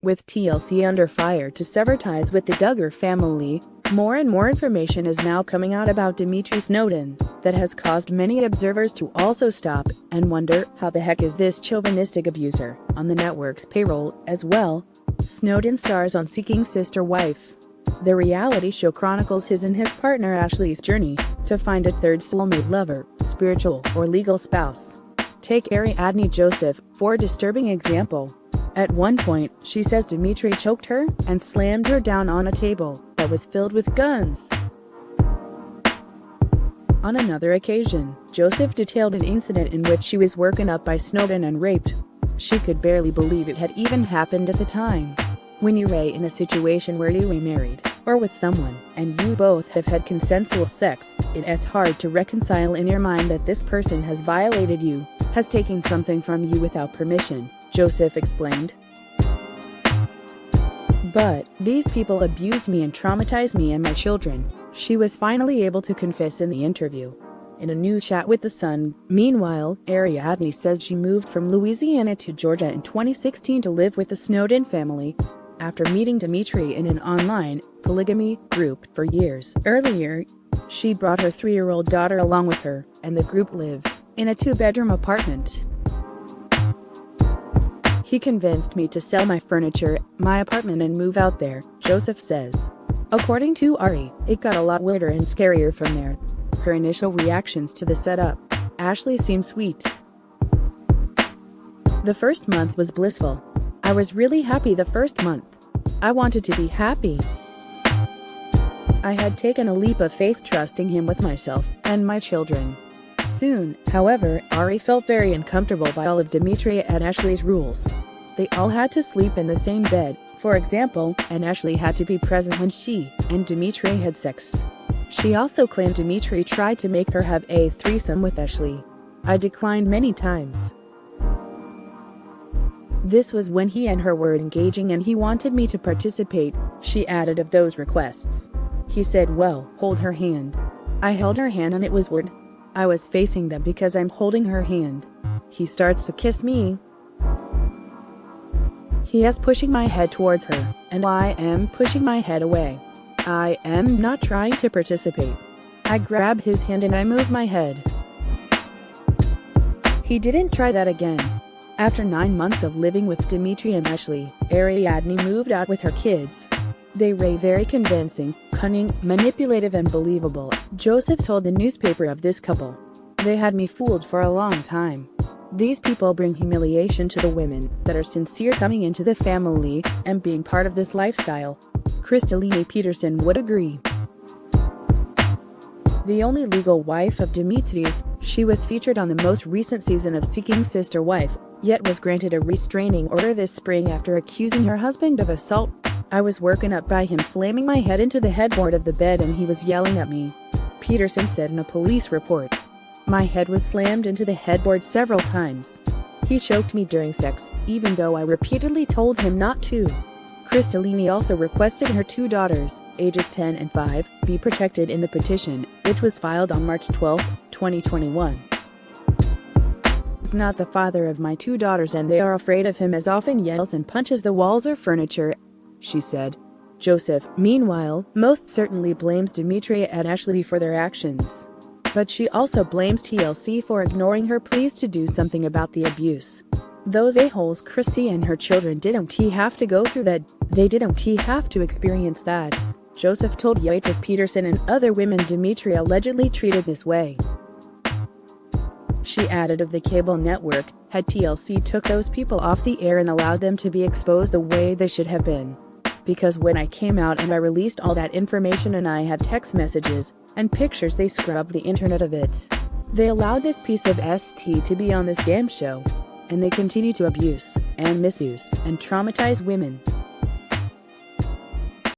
With TLC under fire to sever ties with the Duggar family, more and more information is now coming out about Dimitri Snowden that has caused many observers to also stop and wonder, how the heck is this chauvinistic abuser on the network's payroll as well? Snowden stars on Seeking Sister Wife. The reality show chronicles his and his partner Ashley's journey to find a third soulmate lover, spiritual or legal spouse. Take Ariadne Joseph for a disturbing example. At one point, she says Dimitri choked her and slammed her down on a table that was filled with guns. On another occasion, Joseph detailed an incident in which she was woken up by Snowden and raped. She could barely believe it had even happened at the time. When you're in a situation where you are married, or with someone, and you both have had consensual sex, it is hard to reconcile in your mind that this person has violated you, has taken something from you without permission, Joseph explained. But these people abused me and traumatized me and my children, she was finally able to confess in the interview. In a news chat with The Sun, meanwhile, Ariadne says she moved from Louisiana to Georgia in 2016 to live with the Snowden family, after meeting Dimitri in an online polygamy group for years. Earlier, she brought her 3-year-old daughter along with her, and the group lived in a 2-bedroom apartment. He convinced me to sell my furniture, my apartment and move out there, Joseph says. According to Ari, it got a lot weirder and scarier from there. Her initial reactions to the setup. Ashley seemed sweet. The first month was blissful. I was really happy the first month. I wanted to be happy. I had taken a leap of faith trusting him with myself and my children. Soon, however, Ari felt very uncomfortable by all of Dimitri and Ashley's rules. They all had to sleep in the same bed, for example, and Ashley had to be present when she and Dimitri had sex. She also claimed Dimitri tried to make her have a threesome with Ashley. I declined many times. This was when he and her were engaging and he wanted me to participate, she added of those requests. He said, well, hold her hand. I held her hand and it was weird. I was facing them because I'm holding her hand. He starts to kiss me. He is pushing my head towards her, and I am pushing my head away. I am not trying to participate. I grab his hand and I move my head. He didn't try that again. After 9 months of living with Dimitri and Ashley, Ariadne moved out with her kids. They were very convincing, cunning, manipulative and believable, Joseph told the newspaper of this couple. They had me fooled for a long time. These people bring humiliation to the women that are sincere coming into the family and being part of this lifestyle. Kristalina Peterson would agree. The only legal wife of Dimitri's, she was featured on the most recent season of Seeking Sister Wife, yet was granted a restraining order this spring after accusing her husband of assault. I was woken up by him slamming my head into the headboard of the bed and he was yelling at me, Peterson said in a police report. My head was slammed into the headboard several times. He choked me during sex, even though I repeatedly told him not to. Kristalina also requested her 2 daughters, ages 10 and 5, be protected in the petition, which was filed on March 12, 2021. He's not the father of my 2 daughters and they are afraid of him as often yells and punches the walls or furniture, she said. Joseph, meanwhile, most certainly blames Dimitri and Ashley for their actions. But she also blames TLC for ignoring her pleas to do something about the abuse. Those a-holes Chrissy and her children didn't have to go through that, they didn't have to experience that, Joseph told Joseph Peterson and other women Dimitri allegedly treated this way. She added of the cable network, had TLC took those people off the air and allowed them to be exposed the way they should have been. Because when I came out and I released all that information and I had text messages and pictures, they scrubbed the internet of it. They allowed this piece of ST to be on this damn show. And they continue to abuse and misuse and traumatize women.